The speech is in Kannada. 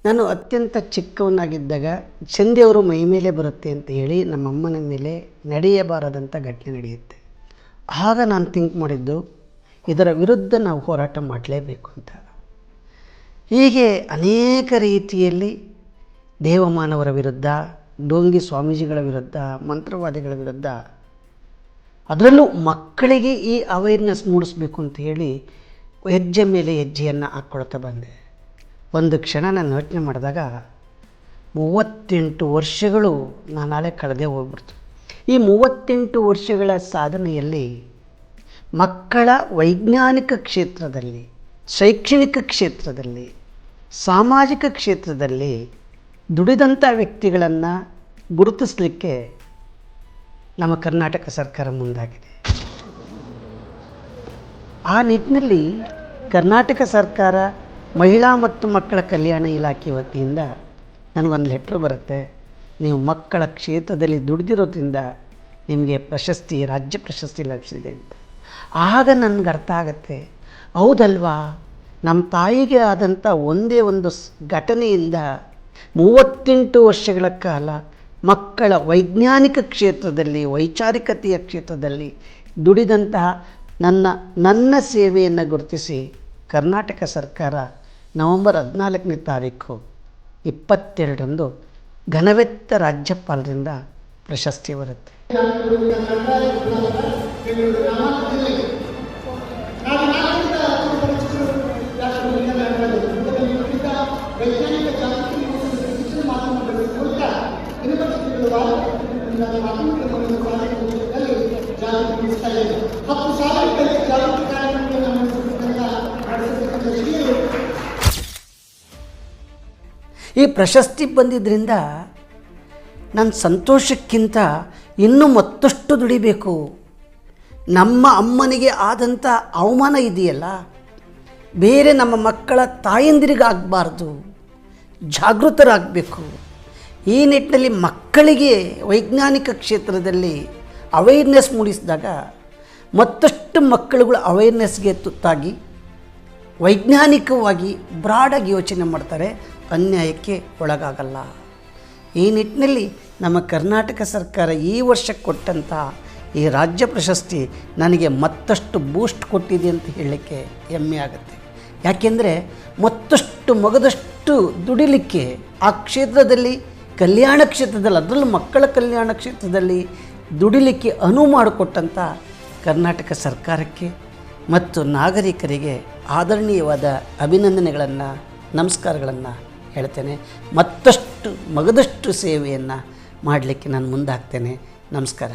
ನಾನು ಅತ್ಯಂತ ಚಿಕ್ಕವನಾಗಿದ್ದಾಗ ಚಂದಿಯವರು ಮೈ ಮೇಲೆ ಬರುತ್ತೆ ಅಂತ ಹೇಳಿ ನಮ್ಮಮ್ಮನ ಮೇಲೆ ನಡೆಯಬಾರದಂಥ ಘಟನೆ ನಡೆಯುತ್ತೆ. ಆಗ ನಾನು ಥಿಂಕ್ ಮಾಡಿದ್ದು, ಇದರ ವಿರುದ್ಧ ನಾವು ಹೋರಾಟ ಮಾಡಲೇಬೇಕು ಅಂತ. ಹೀಗೆ ಅನೇಕ ರೀತಿಯಲ್ಲಿ ದೇವಮಾನವರ ವಿರುದ್ಧ, ಡೋಂಗಿ ಸ್ವಾಮೀಜಿಗಳ ವಿರುದ್ಧ, ಮಂತ್ರವಾದಿಗಳ ವಿರುದ್ಧ, ಅದರಲ್ಲೂ ಮಕ್ಕಳಿಗೆ ಈ ಅವೇರ್ನೆಸ್ ಮೂಡಿಸ್ಬೇಕು ಅಂತ ಹೇಳಿ ಹೆಜ್ಜೆ ಮೇಲೆ ಹೆಜ್ಜೆಯನ್ನು ಹಾಕ್ಕೊಳ್ತಾ ಬಂದೆ. ಒಂದು ಕ್ಷಣ ನಾನು ಯೋಚನೆ ಮಾಡಿದಾಗ 38 ವರ್ಷಗಳು ನಾಳೆ ಕಳೆದೇ ಹೋಗ್ಬಿಡ್ತು. ಈ 38 ವರ್ಷಗಳ ಸಾಧನೆಯಲ್ಲಿ ಮಕ್ಕಳ ವೈಜ್ಞಾನಿಕ ಕ್ಷೇತ್ರದಲ್ಲಿ, ಶೈಕ್ಷಣಿಕ ಕ್ಷೇತ್ರದಲ್ಲಿ, ಸಾಮಾಜಿಕ ಕ್ಷೇತ್ರದಲ್ಲಿ ದುಡಿದಂಥ ವ್ಯಕ್ತಿಗಳನ್ನು ಗುರುತಿಸಲಿಕ್ಕೆ ನಮ್ಮ ಕರ್ನಾಟಕ ಸರ್ಕಾರ ಮುಂದಾಗಿದೆ. ಆ ನಿಟ್ಟಿನಲ್ಲಿ ಕರ್ನಾಟಕ ಸರ್ಕಾರ ಮಹಿಳಾ ಮತ್ತು ಮಕ್ಕಳ ಕಲ್ಯಾಣ ಇಲಾಖೆ ವತಿಯಿಂದ ನನಗೊಂದು ಲೆಟ್ರ್ ಬರುತ್ತೆ, ನೀವು ಮಕ್ಕಳ ಕ್ಷೇತ್ರದಲ್ಲಿ ದುಡಿದಿರೋದ್ರಿಂದ ನಿಮಗೆ ಪ್ರಶಸ್ತಿ, ರಾಜ್ಯ ಪ್ರಶಸ್ತಿ ಲಭಿಸಿದೆ ಅಂತ. ಆಗ ನನಗೆ ಅರ್ಥ ಆಗುತ್ತೆ, ಹೌದಲ್ವಾ, ನಮ್ಮ ತಾಯಿಗೆ ಆದಂಥ ಒಂದೇ ಒಂದು ಘಟನೆಯಿಂದ 38 ವರ್ಷಗಳ ಕಾಲ ಮಕ್ಕಳ ವೈಜ್ಞಾನಿಕ ಕ್ಷೇತ್ರದಲ್ಲಿ, ವೈಚಾರಿಕತೆಯ ಕ್ಷೇತ್ರದಲ್ಲಿ ದುಡಿದಂತಹ ನನ್ನ ಸೇವೆಯನ್ನು ಗುರುತಿಸಿ ಕರ್ನಾಟಕ ಸರ್ಕಾರ ನವಂಬರ್ 14ನೇ ತಾರೀಕು 22ರಂದು ಘನವೆತ್ತ ರಾಜ್ಯಪಾಲರಿಂದ ಪ್ರಶಸ್ತಿ ಬರುತ್ತೆ. ಈ ಪ್ರಶಸ್ತಿ ಬಂದಿದ್ದರಿಂದ ನನ್ನ ಸಂತೋಷಕ್ಕಿಂತ ಇನ್ನೂ ಮತ್ತಷ್ಟು ದುಡಿಬೇಕು. ನಮ್ಮ ಅಮ್ಮನಿಗೆ ಆದಂಥ ಅವಮಾನ ಇದೆಯಲ್ಲ, ಬೇರೆ ನಮ್ಮ ಮಕ್ಕಳ ತಾಯಂದಿರಿಗಾಗಬಾರ್ದು, ಜಾಗೃತರಾಗಬೇಕು. ಈ ನಿಟ್ಟಿನಲ್ಲಿ ಮಕ್ಕಳಿಗೆ ವೈಜ್ಞಾನಿಕ ಕ್ಷೇತ್ರದಲ್ಲಿ ಅವೇರ್ನೆಸ್ ಮೂಡಿಸಿದಾಗ ಮತ್ತಷ್ಟು ಮಕ್ಕಳುಗಳು ಅವೇರ್ನೆಸ್ಗೆ ತುತ್ತಾಗಿ ವೈಜ್ಞಾನಿಕವಾಗಿ ಬ್ರಾಡಾಗಿ ಯೋಚನೆ ಮಾಡ್ತಾರೆ, ಅನ್ಯಾಯಕ್ಕೆ ಒಳಗಾಗಲ್ಲ. ಈ ನಿಟ್ಟಿನಲ್ಲಿ ನಮ್ಮ ಕರ್ನಾಟಕ ಸರ್ಕಾರ ಈ ವರ್ಷ ಕೊಟ್ಟಂಥ ಈ ರಾಜ್ಯ ಪ್ರಶಸ್ತಿ ನನಗೆ ಮತ್ತಷ್ಟು ಬೂಸ್ಟ್ ಕೊಟ್ಟಿದೆ ಅಂತ ಹೇಳಲಿಕ್ಕೆ ಹೆಮ್ಮೆ ಆಗುತ್ತೆ. ಯಾಕೆಂದರೆ ಮತ್ತಷ್ಟು ಮಗದಷ್ಟು ದುಡಿಲಿಕ್ಕೆ ಆ ಕ್ಷೇತ್ರದಲ್ಲಿ, ಕಲ್ಯಾಣ ಕ್ಷೇತ್ರದಲ್ಲಿ, ಅದರಲ್ಲೂ ಮಕ್ಕಳ ಕಲ್ಯಾಣ ಕ್ಷೇತ್ರದಲ್ಲಿ ದುಡಿಲಿಕ್ಕೆ ಅನುವು ಮಾಡಿಕೊಟ್ಟಂಥ ಕರ್ನಾಟಕ ಸರ್ಕಾರಕ್ಕೆ ಮತ್ತು ನಾಗರಿಕರಿಗೆ ಆದರಣೀಯವಾದ ಅಭಿನಂದನೆಗಳನ್ನು, ನಮಸ್ಕಾರಗಳನ್ನು ಹೇಳ್ತೇನೆ. ಮತ್ತಷ್ಟು ಮಗದಷ್ಟು ಸೇವೆಯನ್ನು ಮಾಡಲಿಕ್ಕೆ ನಾನು ಮುಂದಾಗ್ತೇನೆ. ನಮಸ್ಕಾರ.